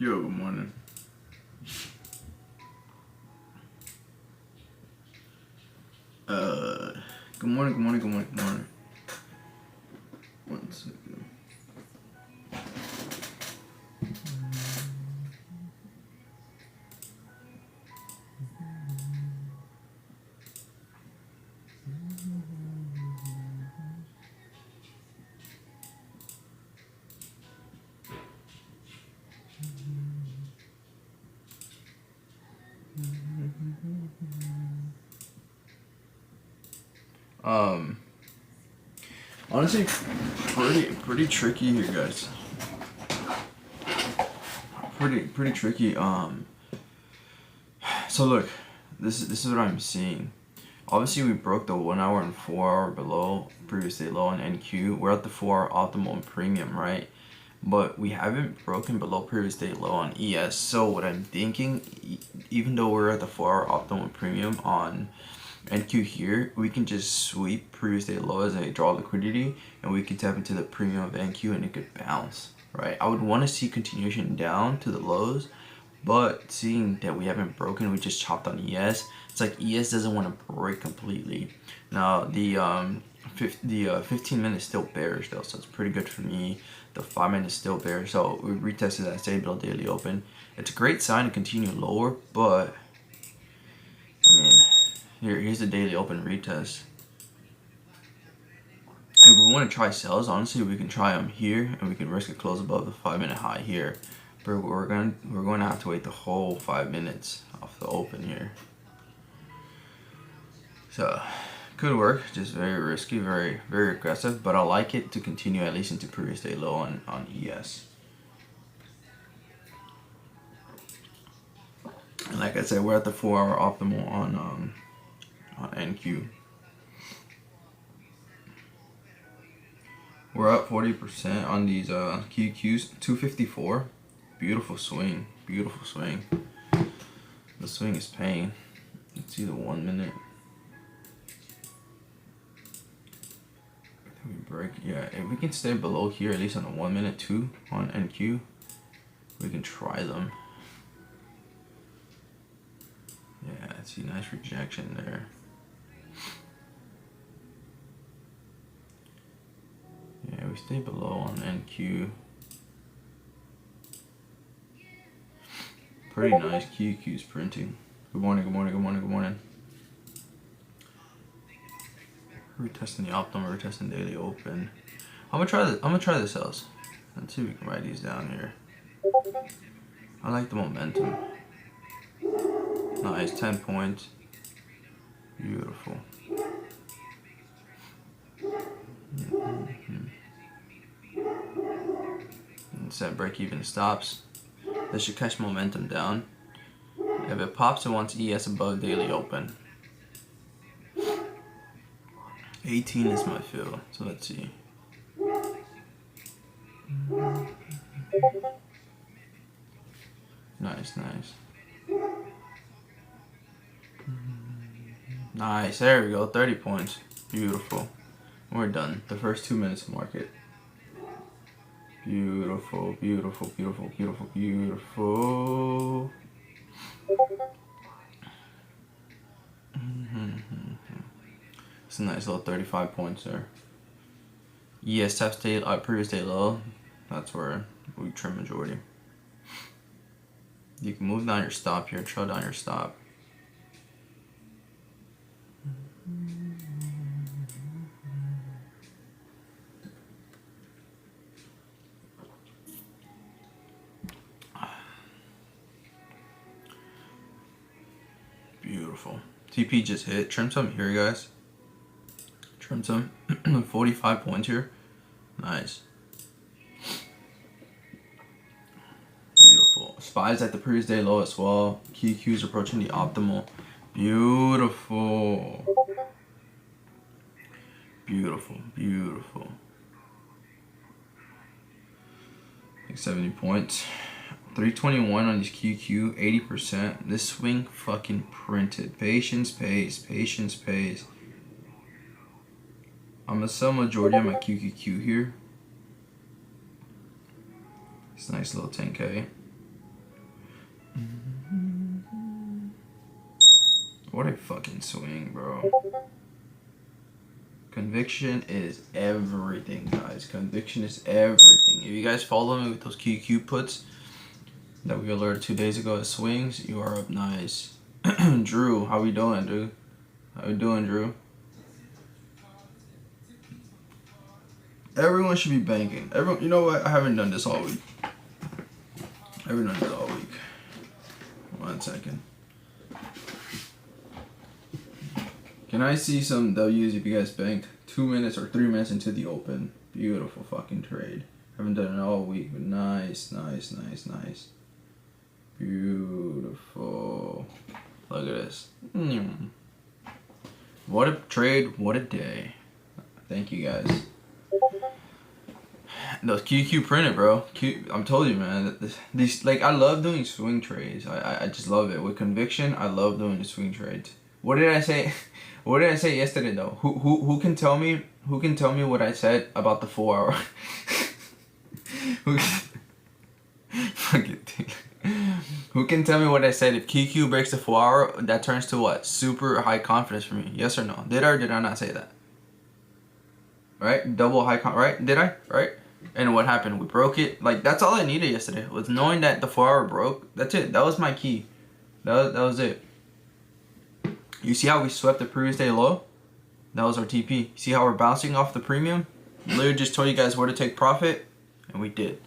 Yo, good morning. Good morning, good morning, good morning, good morning. One second. Honestly, pretty tricky here, guys. Pretty tricky. So look, this is what I'm seeing. Obviously, we broke the 1 hour and 4 hour below previous day low on NQ. We're at the 4 hour optimal and premium, right? But we haven't broken below previous day low on ES. So what I'm thinking, even though we're at the 4 hour optimal and premium on NQ here, we can just sweep previous day low as a draw liquidity, and we can tap into the premium of NQ and it could bounce, right? I would want to see continuation down to the lows, but seeing that we haven't broken, we just chopped on ES. It's like ES doesn't want to break completely. Now the 15 minutes still bearish though, so it's pretty good for me. The 5 minutes still bearish, so we retested that stable daily open. It's a great sign to continue lower, but I mean, here's the daily open retest. If we want to try sells, honestly, we can try them here, and we can risk a close above the 5 minute high here. But we're going to have to wait the whole 5 minutes off the open here. So could work, just very risky, very aggressive. But I like it to continue at least into previous day low on ES. And like I said, we're at the 4 hour optimal on NQ. We're up 40% on these QQs, 254. Beautiful swing, beautiful swing. The swing is paying. Let's see the 1 minute. I think we break. Yeah, if we can stay below here, at least on the 1 minute, 2 on NQ, we can try them. Yeah, I see nice rejection there. Yeah, we stay below on NQ. Pretty nice QQ's printing. Good morning, good morning, good morning, good morning. Retesting the optimal, retesting daily open. I'm gonna try the sells. Let's see if we can write these down here. I like the momentum. Nice, 10 points. Beautiful. And set break even stops. This should catch momentum down. If it pops, it wants ES above daily open. 18 is my fill, so let's see. Nice, nice. Nice, there we go, 30 points. Beautiful. We're done. The first 2 minutes of market. Beautiful, beautiful, beautiful, beautiful, beautiful. It's a nice little 35 points there. ES taps day, previous day low. That's where we trim majority. You can move down your stop here, trail down your stop. Beautiful. TP just hit. Trim some here, guys. Trim some. 45 points here. Nice. Beautiful. SPY's at the previous day low as well. QQ's approaching the optimal. Beautiful. Beautiful. Beautiful. Like 70 points. 321 on these QQ, 80%. This swing fucking printed. Patience pays. Patience pays. I'm gonna sell majority on my QQQ here. It's a nice little 10K. What a fucking swing, bro. Conviction is everything, guys. Conviction is everything. If you guys follow me with those QQ puts that we alerted 2 days ago as swings, you are up nice. Drew, how we doing, dude? How we doing, Drew? Everyone should be banking. Everyone, you know what? I haven't done this all week. I haven't done this all week. 1 second. Can I see some W's if you guys banked 2 minutes or 3 minutes into the open? Beautiful fucking trade. Haven't done it all week, but nice, nice, nice, nice. Beautiful. Look at this. What a trade, what a day. Thank you guys. Those QQ printed, bro. I'm telling you, man. These, like, I love doing swing trades. I just love it. With conviction, I love doing the swing trades. What did I say? What did I say yesterday though? Who can tell me? Who can tell me what I said about the 4 hour? Who can tell me what I said? If QQ breaks the 4 hour, that turns to what? Super high confidence for me. Yes or no? Did I or did I not say that? Right? Double high right? Did I? Right? And what happened? We broke it. Like, that's all I needed yesterday. Was knowing that the 4 hour broke. That's it. That was my key. That was it. You see how we swept the previous day low? That was our TP. See how we're bouncing off the premium? Literally just told you guys where to take profit, and we did.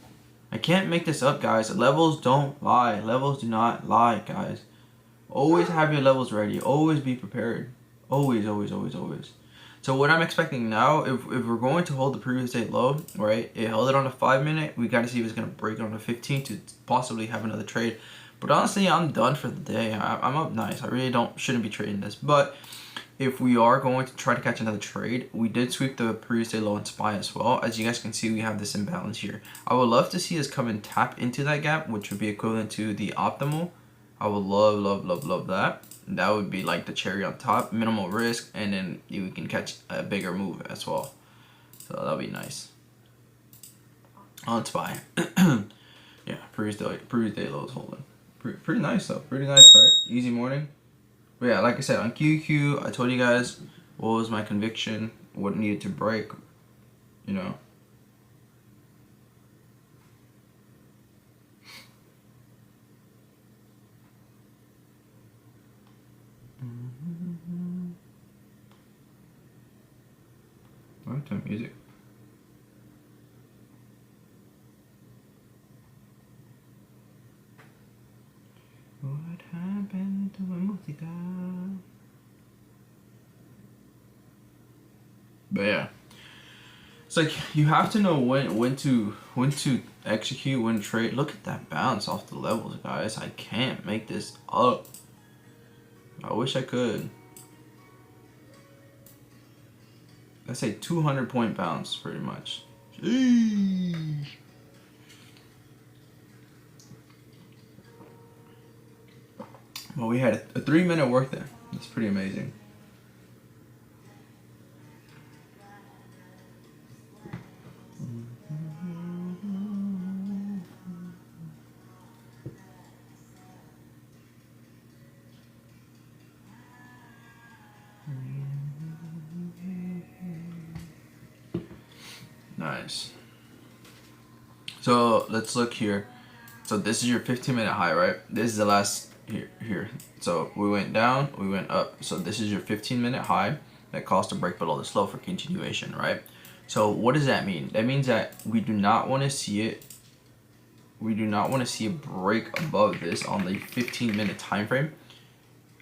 I can't make this up, guys. Levels don't lie. Levels do not lie, guys. Always have your levels ready. Always be prepared. Always, always, always, always. So what I'm expecting now, if we're going to hold the previous day low, right? It held it on a 5 minute. We got to see if it's going to break it on a 15 to possibly have another trade. But honestly, I'm done for the day. I'm up nice. I really shouldn't be trading this. But if we are going to try to catch another trade, we did sweep the previous day low in SPY as well. As you guys can see, we have this imbalance here. I would love to see us come and tap into that gap, which would be equivalent to the optimal. I would love, love, love, love that. That would be like the cherry on top, minimal risk, and then we can catch a bigger move as well. So that'll be nice. On SPY. Yeah, previous day low is holding. Pretty nice though. Pretty nice, right? Easy morning. But yeah, like I said, on QQ, I told you guys what was my conviction, what needed to break, you know. What time music? What happened to my música? But yeah, it's like you have to know when to execute, when to trade. Look at that bounce off the levels, guys. I can't make this up. I wish I could. That's a 200-point bounce, pretty much. Jeez. Well, we had a 3 minute work there. That's pretty amazing. Nice. So let's look here. So this is your 15-minute high, right? This is the last here. So we went down, we went up. So this is your 15-minute high that caused a break below the low for continuation, right? So what does that mean? That means that we do not want to see it. We do not want to see a break above this on the 15-minute time frame,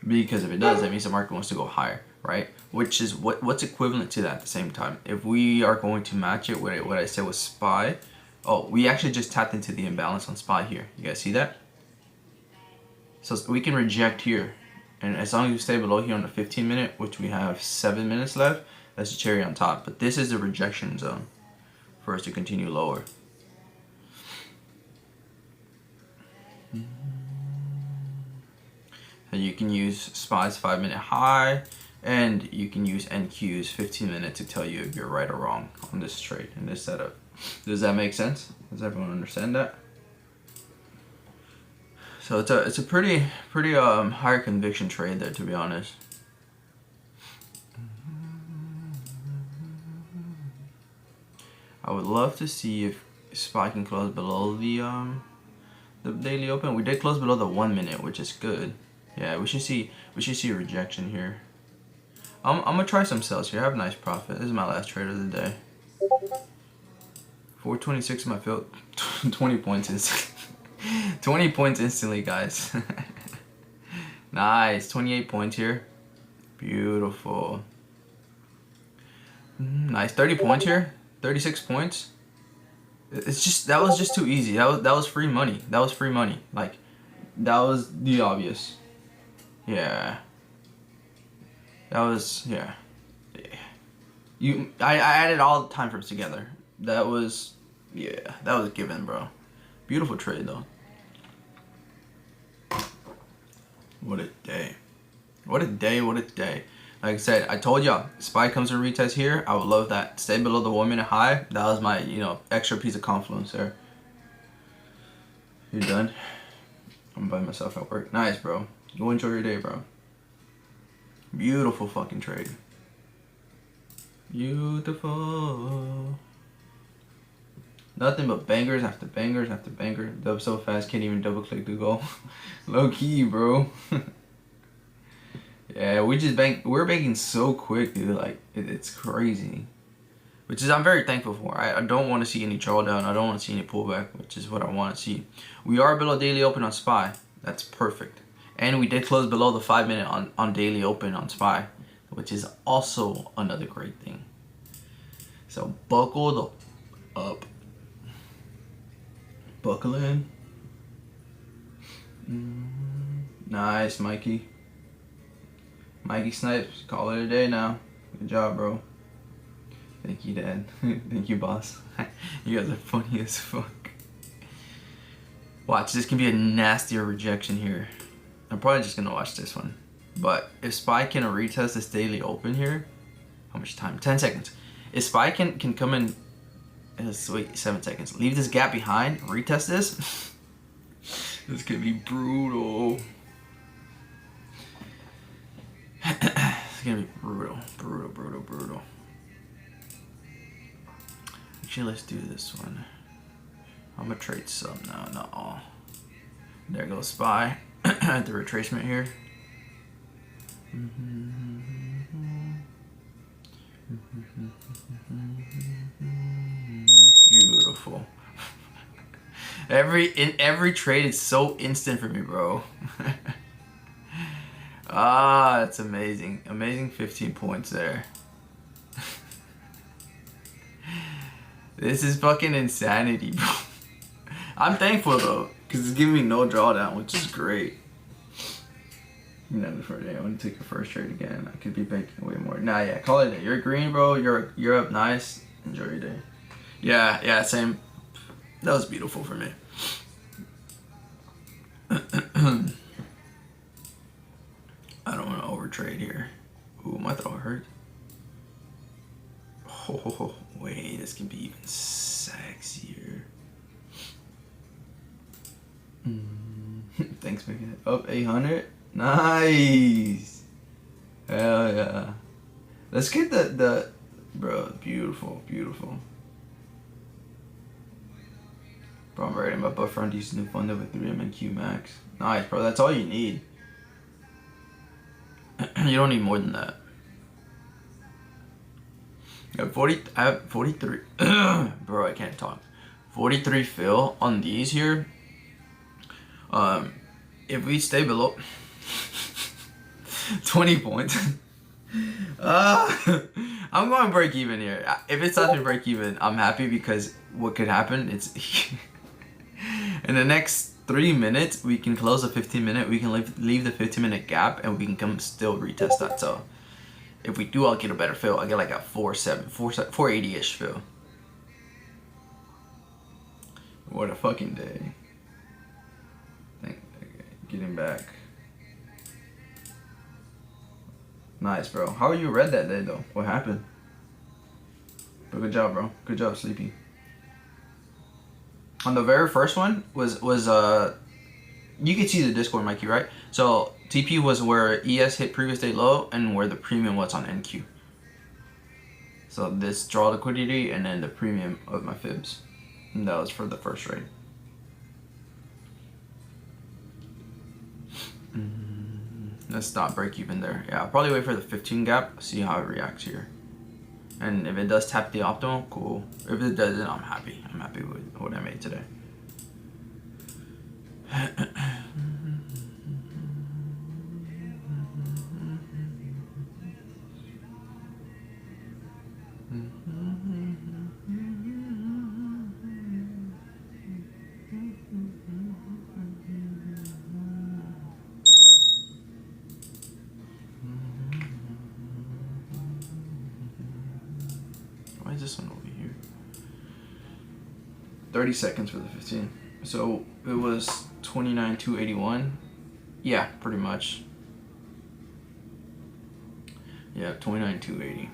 because if it does, that means the market wants to go higher, right? Which is what's equivalent to that at the same time. If we are going to match it with what I said was SPY. Oh, we actually just tapped into the imbalance on SPY here. You guys see that? So we can reject here. And as long as we stay below here on the 15-minute, which we have 7 minutes left, that's the cherry on top. But this is the rejection zone for us to continue lower. And you can use SPY's 5-minute high, and you can use NQ's 15-minute to tell you if you're right or wrong on this trade and this setup. Does that make sense? Does everyone understand that? So it's a pretty higher conviction trade there, to be honest. I would love to see if SPY can close below the daily open. We did close below the 1 minute, which is good. Yeah, we should see a rejection here. I'm gonna try some sales here. I have a nice profit. This is my last trade of the day. 426 my field. 20 points instantly. 20 points instantly, guys. Nice. 28 points here. Beautiful. Nice. 30 points here. 36 points. It's just, that was just too easy. That was free money. That was free money. Like, that was the obvious. Yeah. That was, yeah. I added all the time frames together. That was, yeah, that was given, bro. Beautiful trade, though. What a day. What a day, what a day. Like I said, I told y'all, SPY comes to retest here. I would love that. Stay below the 1 minute high. That was my, extra piece of confluence there. You're done? I'm by myself at work. Nice, bro. Go enjoy your day, bro. Beautiful fucking trade. Beautiful. Nothing but bangers after bangers after banger. Dub so fast, can't even double click to go. Low key, bro. Yeah, we're banking so quick, dude. Like, it's crazy. Which is, I'm very thankful for. I don't want to see any drawdown. I don't want to see any pullback, which is what I want to see. We are below daily open on SPY. That's perfect. And we did close below the 5 minute on daily open on SPY, which is also another great thing. So buckle up. Buckle in. Nice, Mikey. Mikey Snipes, call it a day now. Good job, bro. Thank you, Dad. Thank you, boss. You guys are funny as fuck. Watch, this can be a nastier rejection here. I'm probably just gonna watch this one. But if SPY can retest this daily open here, how much time? 10 seconds. If SPY can come in, wait, 7 seconds. Leave this gap behind, retest this. This could be brutal. It's gonna be brutal. Actually, let's do this one. I'm gonna trade some now, not all. There goes SPY. The retracement here. Beautiful. Every trade is so instant for me, bro. That's amazing. Amazing 15 points there. This is fucking insanity, bro. I'm thankful though, because it's giving me no drawdown, which is great. For a day. I want to take your first trade again. I could be banking way more. Nah, yeah, call it a day. You're green, bro. You're up nice. Enjoy your day. Yeah, same. That was beautiful for me. I don't want to overtrade here. Ooh, my throat hurt. Oh, wait, this can be even sexier. Thanks, making it up 800. Nice. Hell yeah. Let's get the bro. Beautiful. Bro, I'm ready. My buffer on these new fund with 3 MNQ max. Nice, bro. That's all you need. You don't need more than that. I have 43. Bro, I can't talk. 43 fill on these here. If we stay below 20 points. I'm going break even here. If it's not to break even, I'm happy, because what could happen, it's in the next 3 minutes we can close the 15 minute, we can leave the 15-minute gap, and we can come still retest that. So if we do, I'll get a better fill. I'll get like a 480-ish fill. What a fucking day. Getting back. Nice, bro. How are you read that day though? What happened? But good job, bro. Good job, Sleepy. On the very first one was You can see the Discord, Mikey, right? So TP was where ES hit previous day low and where the premium was on NQ. So this draw liquidity and then the premium of my fibs. And that was for the first trade. Let's stop break even there. Yeah, I'll probably wait for the 15 gap, see how it reacts here. And if it does tap the optimal, cool. If it doesn't, I'm happy. I'm happy with what I made today. Why is this one over here? 30 seconds for the 15. So it was 29,281. Yeah, pretty much. Yeah, 29,280.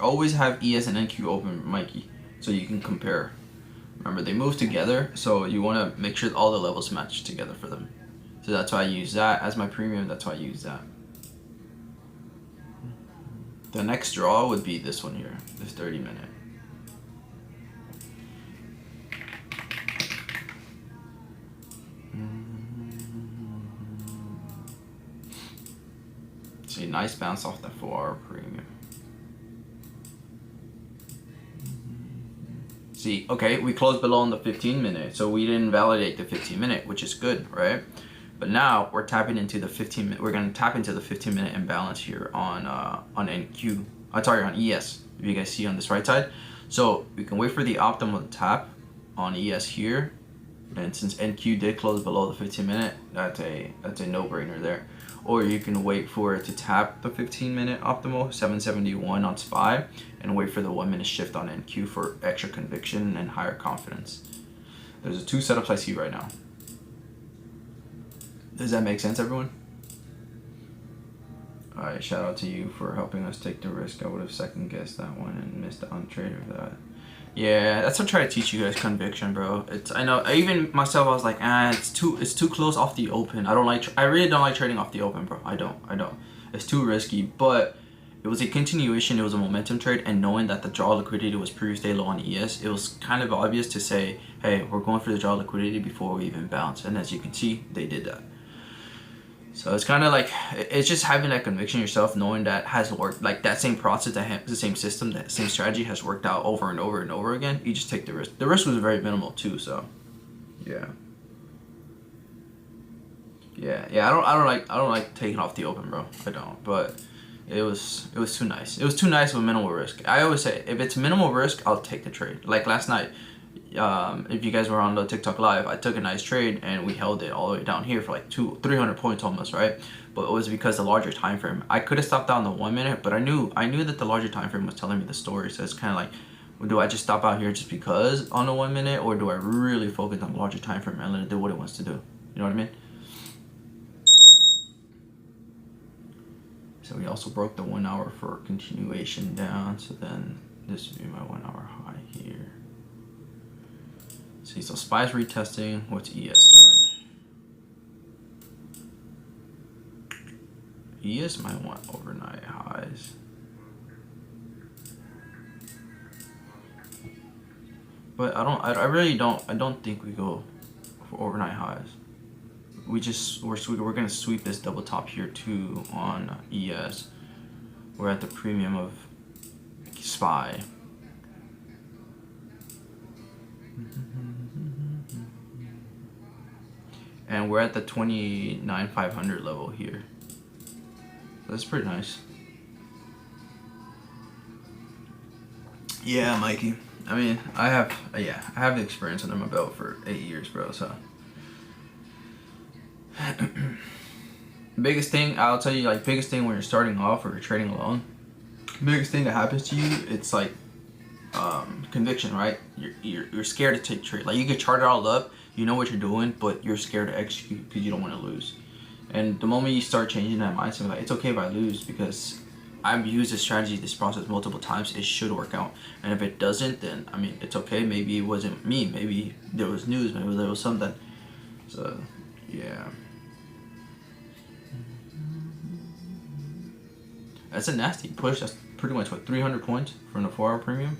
Always have ES and NQ open, Mikey, so you can compare. Remember, they move together, so you want to make sure all the levels match together for them. So that's why I use that as my premium. That's why I use that. The next draw would be this one here, this 30-minute. See, nice bounce off the 4-hour premium. See, okay, we closed below on the 15-minute, so we didn't validate the 15-minute, which is good, right? But now we're tapping into the 15-minute. We're gonna tap into the 15-minute imbalance here on NQ. Sorry, on ES. If you guys see on this right side, so we can wait for the optimal tap on ES here, and since NQ did close below the 15-minute, that's a no-brainer there. Or you can wait for it to tap the 15-minute optimal 771 on SPY and wait for the 1-minute shift on NQ for extra conviction and higher confidence. There's 2 setups I see right now. Does that make sense, everyone? Alright, shout out to you for helping us take the risk. I would have second guessed that one and missed out on trade of that. Yeah, that's what I'm trying to teach you guys, conviction, bro. I know, even myself, I was like, it's too close off the open. I really don't like trading off the open, bro. I don't. It's too risky, but it was a continuation, it was a momentum trade, and knowing that the draw liquidity was previous day low on ES, it was kind of obvious to say, hey, we're going for the draw liquidity before we even bounce. And as you can see, they did that. So it's kind of like, it's just having that conviction yourself, knowing that has worked, like that same process, the same system, that same strategy has worked out over and over and over again. You just take the risk. The risk was very minimal too, so yeah. I don't like taking off the open, bro. I don't, but it was too nice. It was too nice with minimal risk. I always say, if it's minimal risk, I'll take the trade. Like last night, if you guys were on the TikTok live, I took a nice trade and we held it all the way down here for like 300 points almost, right? But it was because the larger time frame. I could have stopped out on the 1 minute, but I knew that the larger time frame was telling me the story. So it's kind of like, do I just stop out here just because on the 1 minute, or do I really focus on the larger time frame and let it do what it wants to do? You know what I mean? So we also broke the 1 hour for continuation down. So then this would be my 1 hour high here. See, so SPY's retesting. What's ES doing? ES might want overnight highs. But I really don't think we go for overnight highs. We're gonna sweep this double top here too on ES. We're at the premium of SPY. And we're at the 29,500 level here. So that's pretty nice. Yeah, Mikey. I mean, I have the experience under my belt for 8 years, bro. So biggest thing I'll tell you, like biggest thing when you're starting off or you're trading alone, biggest thing that happens to you, it's like conviction, right? You're scared to take trade. Like you can chart it all up, you know what you're doing, but you're scared to execute because you don't want to lose. And the moment you start changing that mindset, like it's okay if I lose, because I've used this strategy, this process multiple times. It should work out. And if it doesn't, then I mean, it's okay. Maybe it wasn't me. Maybe there was news. Maybe there was something. So, yeah. That's a nasty push. That's pretty much what, 300 points from the 4-hour premium.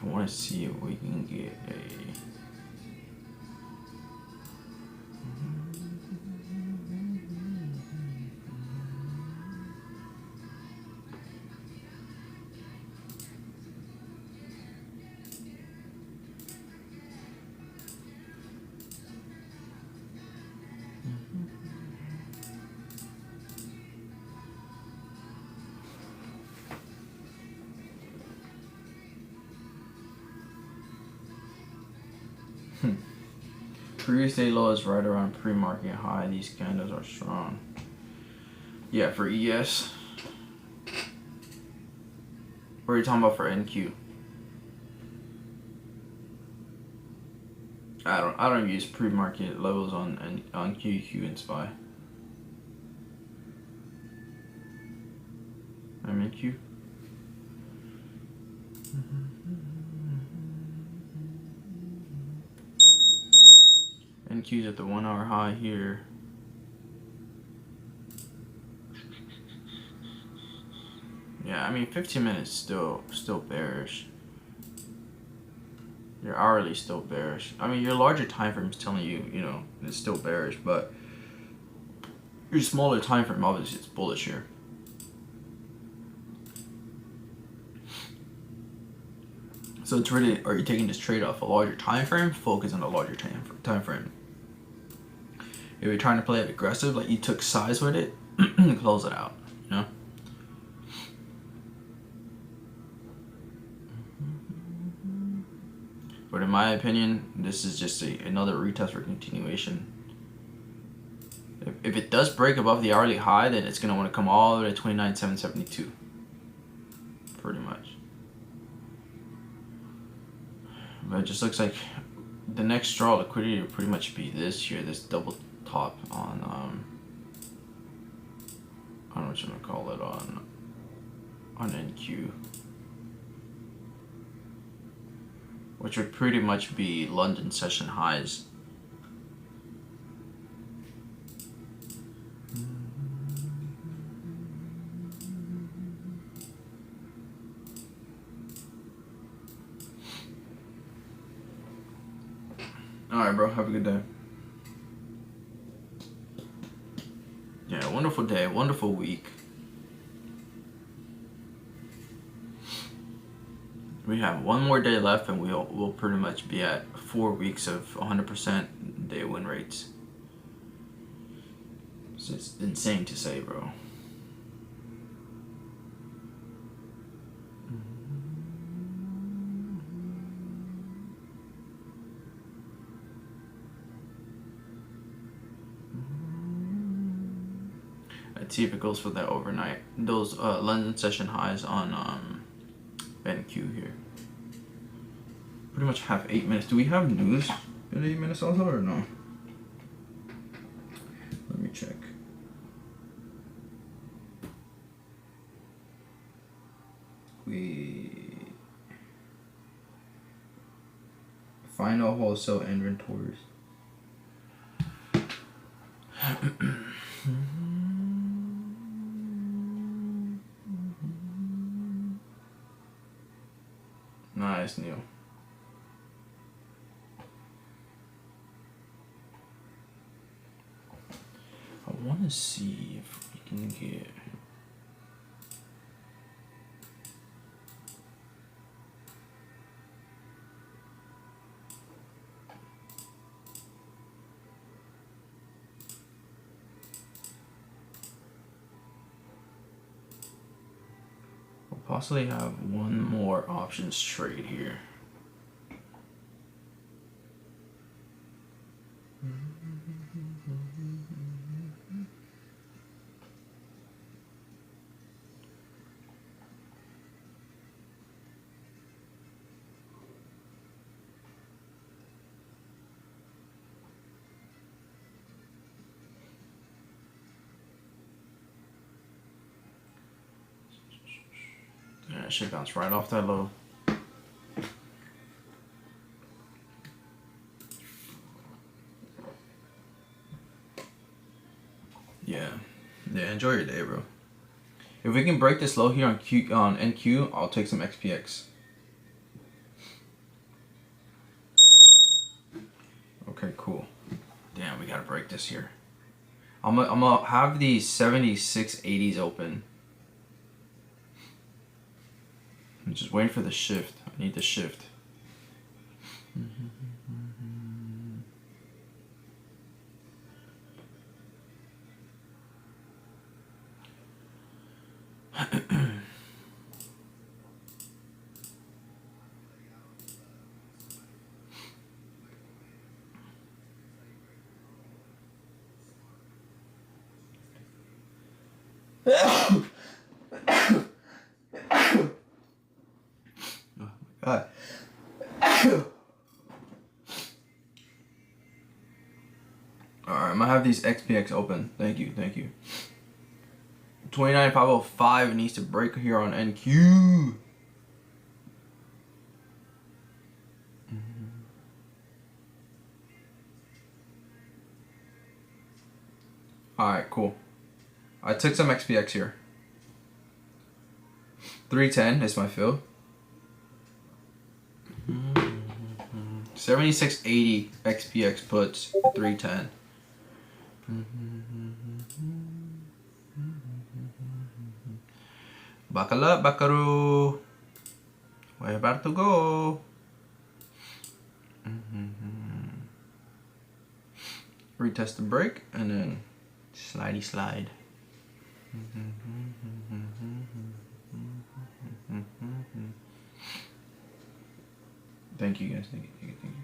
I want to see if we can get a. Previous day low is right around pre-market high. These candles are strong. Yeah, for ES. What are you talking about for NQ? I don't use pre-market levels on QQ and SPY. I'm NQ. NQ's at the 1 hour high here. Yeah, I mean 15 minutes still bearish. Your hourly still bearish. I mean your larger time frame is telling you, you know, it's still bearish, but your smaller time frame obviously it's bullish here. So it's really, are you taking this trade off a larger time frame? Focus on the larger time frame. If you're trying to play it aggressive, like you took size with it, close it out, you know? But in my opinion, this is just another retest for continuation. If it does break above the hourly high, then it's going to want to come all the way to 29,772. Pretty much. But it just looks like the next straw liquidity will pretty much be this here, this double top on I don't know what you want to call it, on NQ, which would pretty much be London session highs. Alright, bro, have a good day. Yeah, wonderful day, wonderful week. We have one more day left and we'll pretty much be at 4 weeks of 100% day win rates. So it's insane to say, bro. Let's see if it goes for that overnight. Those London session highs on NQ here. Pretty much have 8 minutes. Do we have news in 8 minutes also or no? Let me check. We final wholesale inventories. Nice, Neil. I want to see if we can get. We'll possibly have one more options trade here. that shit bounced right off that low. Yeah. Yeah, enjoy your day, bro. If we can break this low here on NQ, I'll take some XPX. Okay, cool. Damn, we gotta break this here. I'm gonna have these 7680s open. I'm just waiting for the shift. I need the shift. Oh my god. Alright, I'm gonna have these XPX open. Thank you, thank you. 29505 needs to break here on NQ. Alright, cool. I took some XPX here. 310 is my fill. 7680 XPX puts 310. Buckle up, buckaroo. We're about to go. Retest the brake and then slidey slide. Thank you guys. Thank you. Thank you. Thank you.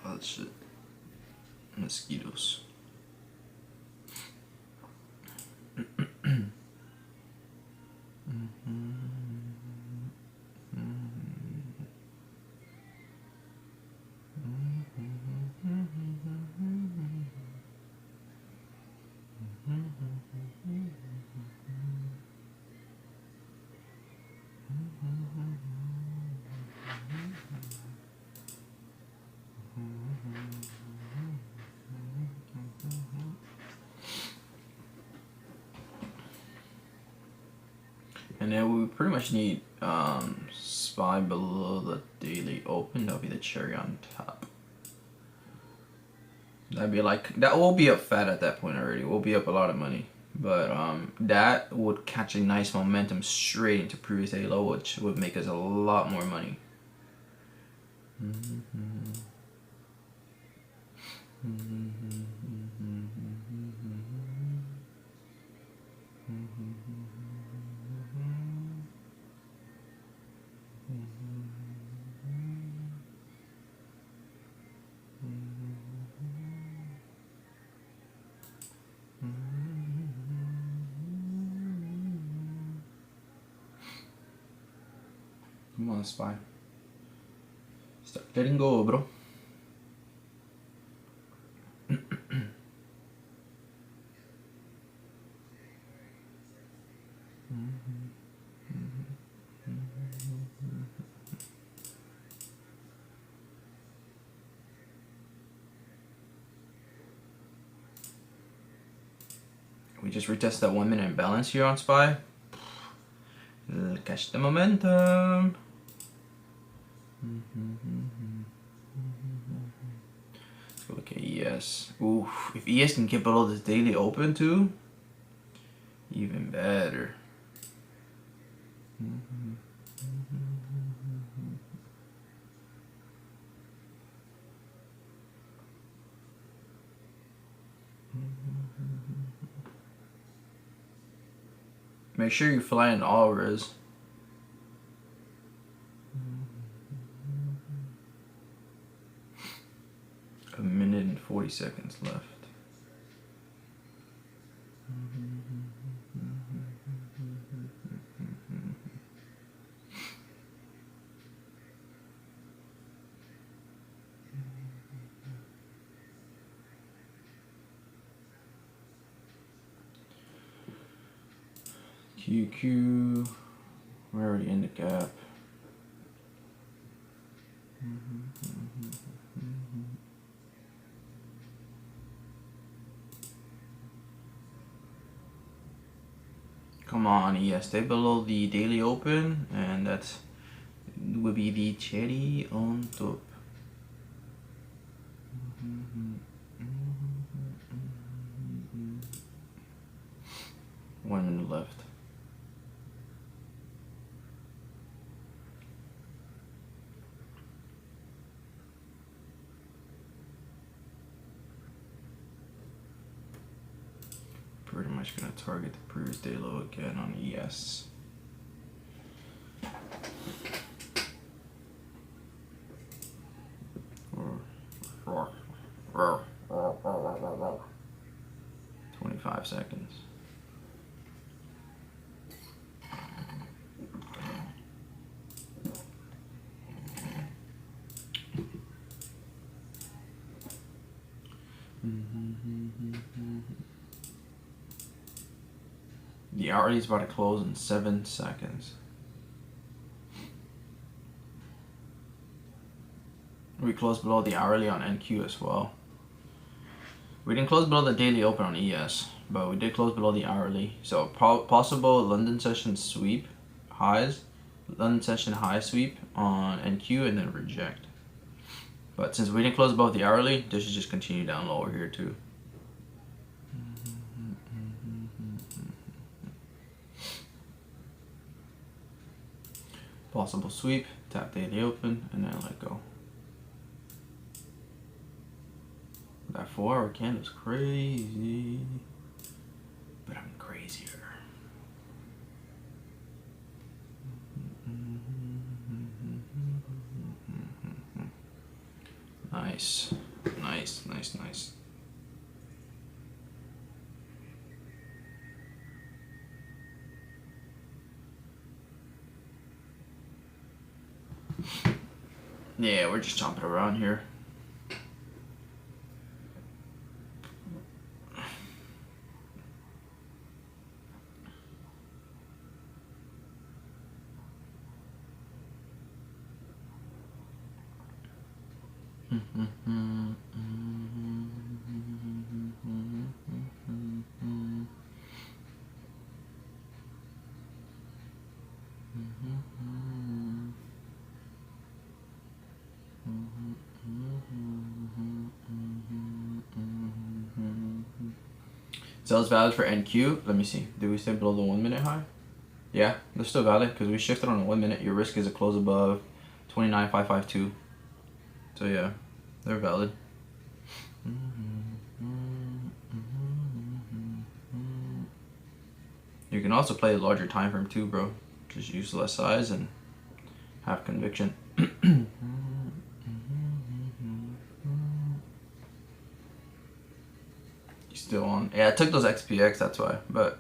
Oh shit. Mosquitoes. And then we pretty much need SPY below the daily open. That'll be the cherry on top. That'd be like, that will be up fat at that point already. We'll be up a lot of money. But that would catch a nice momentum straight into previous day low, which would make us a lot more money. Come on, SPY. Start letting go, bro. We just retest that 1 minute imbalance here on SPY. Catch the momentum. Let's go look at ES. Ooh, if ES can get below this daily open too, even better. Make sure you fly in all res. A minute and 40 seconds left. QQ. We're already in the gap. Come on, ES, stay below the daily open, and that will be the cherry on top. 1 minute left. Pretty much gonna target the previous day low again on ES. "25 seconds. The hourly is about to close in 7 seconds. We closed below the hourly on NQ as well. We didn't close below the daily open on ES, but we did close below the hourly. So possible London session sweep highs, London session high sweep on NQ, and then reject. But since we didn't close above the hourly, this should just continue down lower here too. Possible sweep, tap daily open, and then let go. That 4 hour candle's crazy, but I'm crazier. Nice, nice, nice, nice. Yeah, we're just chomping around here. Sales valid for NQ. Let me see. Did we stay below the 1 minute high? Yeah, they're still valid because we shifted on the 1 minute. Your risk is a close above 29,552. So yeah, they're valid. You can also play a larger time frame too, bro. Just use less size and have conviction. Still on. Yeah, I took those XPX, that's why. But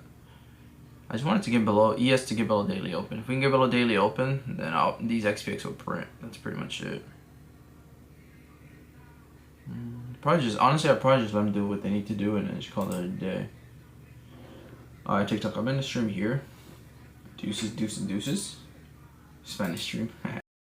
I just wanted to get below ES to get below daily open. If we can get below daily open, then these XPX will print. That's pretty much it. Probably just honestly, I'd probably just let them do what they need to do and then just call it a day. Alright, TikTok. I'm in the stream here. Deuces, deuces, deuces. Spanish stream.